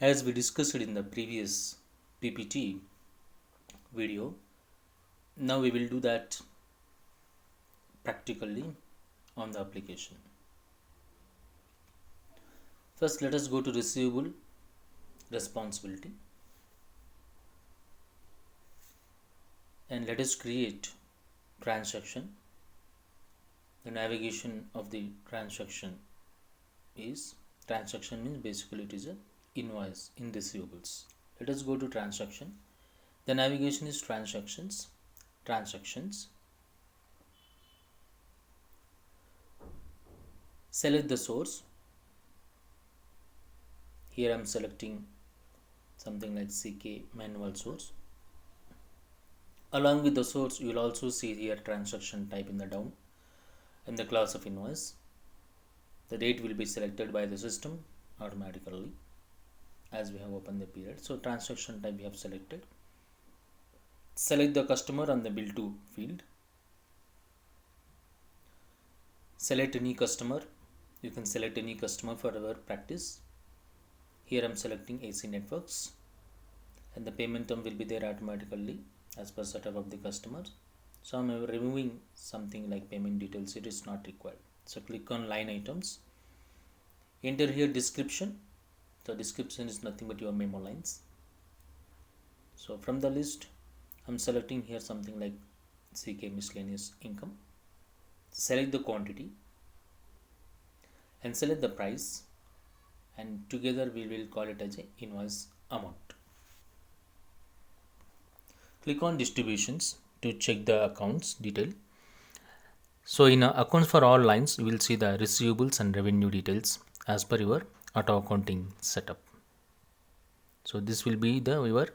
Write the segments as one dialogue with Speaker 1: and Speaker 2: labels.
Speaker 1: As we discussed in the previous PPT video, now we will do that practically on the application. First, let us go to receivable responsibility and let us create transaction. The navigation of the transaction means basically it is a invoice in receivables. Let us go to transaction. The navigation is transactions. Select the source. Here I am selecting something like CK manual source. Along with the source, you will also see here transaction type in the down and the class of invoice. The date will be selected by the system automatically as we have opened the period. So transaction type we have selected. Select the customer on the bill to field. Select any customer. You can select any customer for our practice. Here I am selecting AC Networks and the payment term will be there automatically as per setup of the customers. So I am removing something like payment details. It is not required. So click on line items. Enter here description. The description is nothing but your memo lines. So from the list, I'm selecting here something like CK miscellaneous income. Select the quantity and select the price, and together we will call it as a invoice amount. Click on distributions to check the accounts detail. So in accounts for all lines, you will see the receivables and revenue details as per your auto accounting setup. So this will be your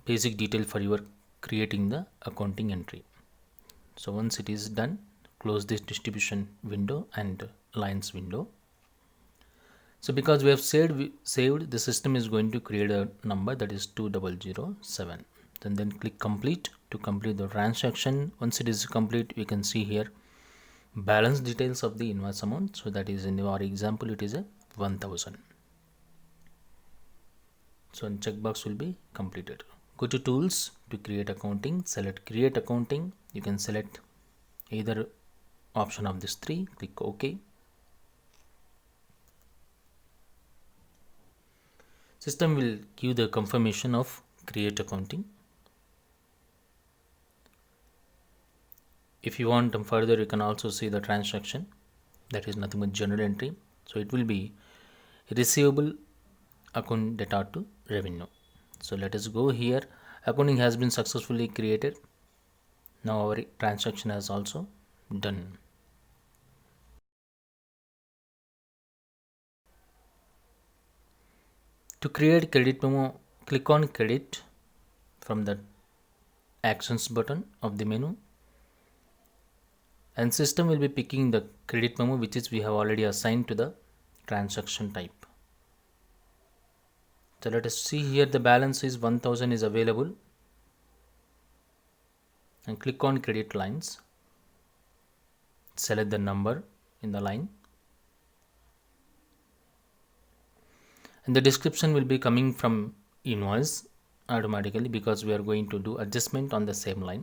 Speaker 1: basic detail for your creating the accounting entry. So once it is done, close this distribution window and lines window. So because we have saved, the system is going to create a number that is 2007. Then click complete to complete the transaction. Once it is complete, you can see here balance details of the invoice amount. So that is in our example, it is a 1000. So checkbox will be completed. Go to tools to create accounting. Select create accounting. You can select either option of this three. Click OK. System will give the confirmation of create accounting. If you want further, you can also see the transaction. That is nothing but general entry. So it will be receivable account data to revenue. So let us go here. Accounting has been successfully created. Now our transaction has also done. To create credit memo, click on credit from the actions button of the menu, and system will be picking the credit memo which is we have already assigned to the transaction type. So let us see here the balance is 1000 is available, and click on credit lines. Select the number in the line, and the description will be coming from invoice automatically because we are going to do adjustment on the same line.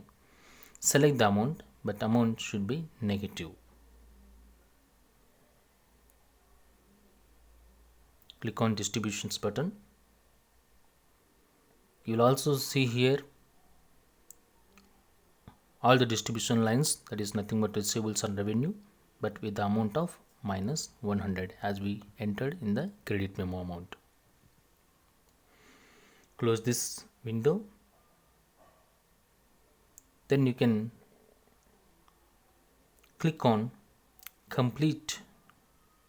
Speaker 1: Select the amount, but amount should be negative. Click on distributions button. You will also see here all the distribution lines, that is nothing but receivables and revenue, but with the amount of minus 100 as we entered in the credit memo amount. Close this window. Then you can click on complete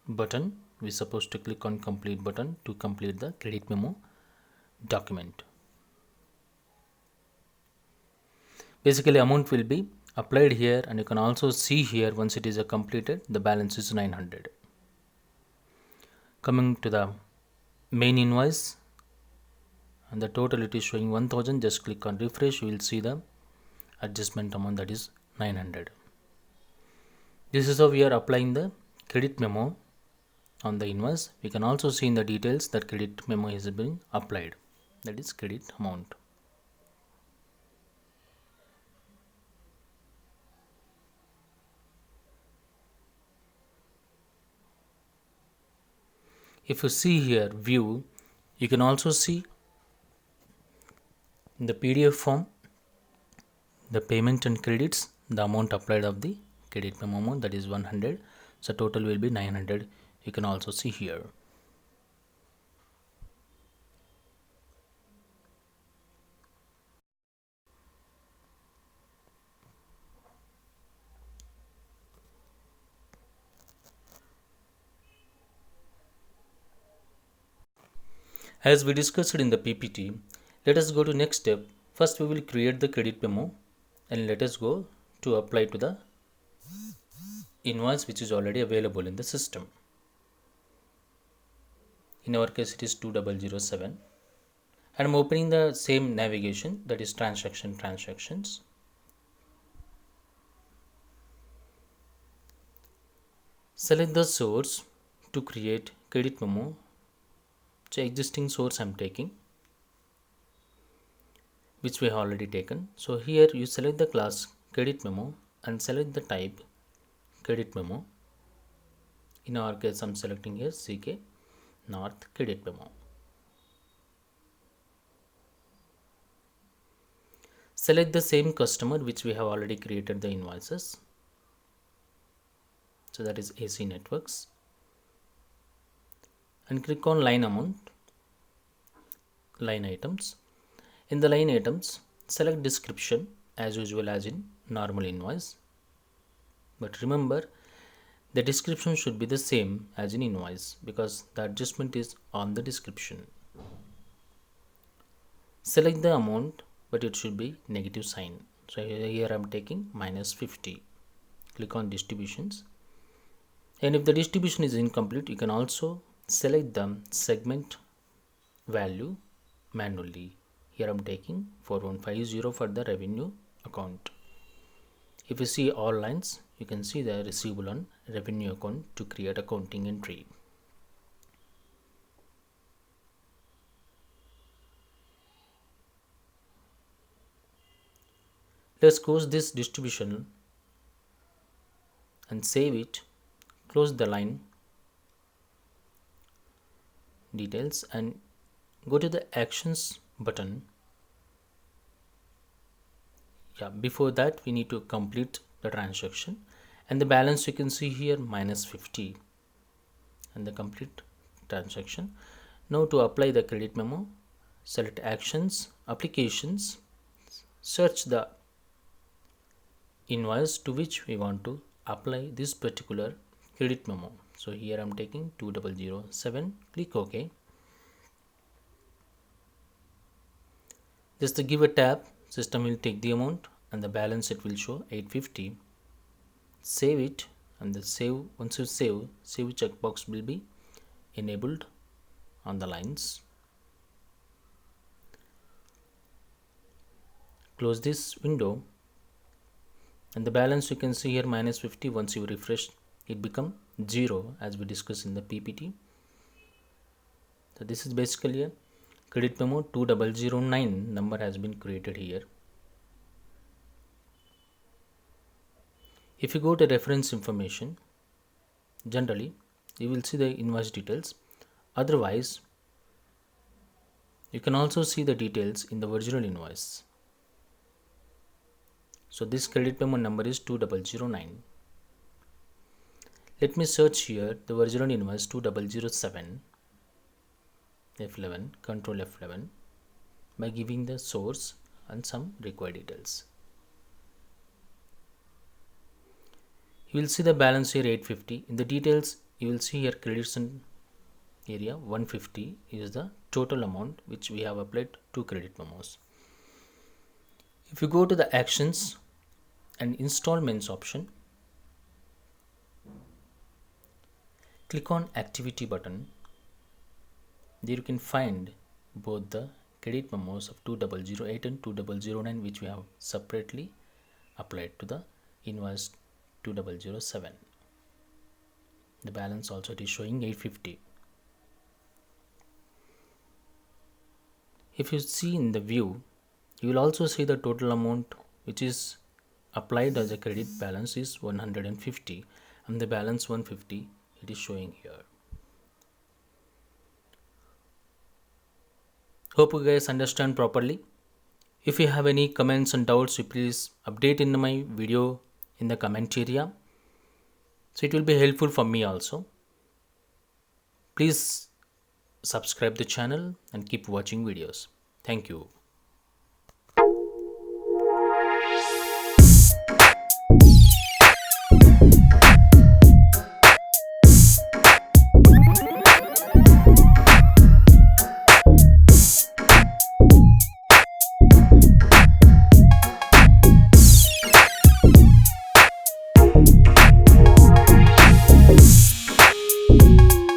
Speaker 1: button. We're supposed to click on complete button to complete the credit memo document. Basically amount will be applied here, and you can also see here once it is completed the balance is 900. Coming to the main invoice, and the total it is showing 1000. Just click on refresh, you will see the adjustment amount, that is 900. This is how we are applying the credit memo on the invoice, we can also see in the details that credit memo has been applied, that is credit amount. If you see here view, you can also see in the PDF form the payment and credits, the amount applied of the credit memo amount, that is 100. So total will be 900. You can also see here. As we discussed in the PPT, let us go to next step. First we will create the credit memo and let us go to apply to the invoice which is already available in the system. In our case it is 2007. And I'm opening the same navigation, that is transactions. Select the source to create credit memo. So existing source I'm taking, which we have already taken. So here you select the class credit memo and select the type credit memo. In our case I'm selecting here CK North credit memo. Select the same customer which we have already created the invoices. So that is AC Networks. And click on line amount, line items. In the line items, select description as usual as in normal invoice. But remember, the description should be the same as in invoice because the adjustment is on the description. Select the amount, but it should be negative sign. So here I am taking -50. Click on distributions. And if the distribution is incomplete, you can also select the segment value manually. Here I am taking 4150 for the revenue account. If you see all lines, you can see the receivable on revenue account to create accounting entry. Let's close this distribution and save it. Close the line details and go to the actions button. Before that we need to complete the transaction, and the balance you can see here -50 and the complete transaction. Now to apply the credit memo, select actions, applications, search the invoice to which we want to apply this particular credit memo. So here I'm taking 2007. Click OK. Just to give a tab, system will take the amount and the balance it will show 850. Save it, and the save, once you save checkbox will be enabled on the lines. Close this window, and the balance you can see here -50. Once you refresh, it become 0 as we discussed in the PPT. So this is basically a credit memo 2009 number has been created here. If you go to reference information, generally you will see the invoice details. Otherwise, you can also see the details in the original invoice. So this credit memo number is 2009. Let me search here the original invoice 2007 F11, control F11 by giving the source and some required details. You will see the balance here 850. In the details you will see here credits and area 150 is the total amount which we have applied to credit memos. If you go to the actions and installments option, click on activity button. There you can find both the credit memos of 2008 and 2009 which we have separately applied to the invoice 2007. The balance also it is showing 850. If you see in the view, you will also see the total amount which is applied as a credit balance is 150, and the balance 150 it is showing here. Hope you guys understand properly. If you have any comments and doubts, you please update in my video in the comment area. So it will be helpful for me also. Please subscribe the channel and keep watching videos. Thank you.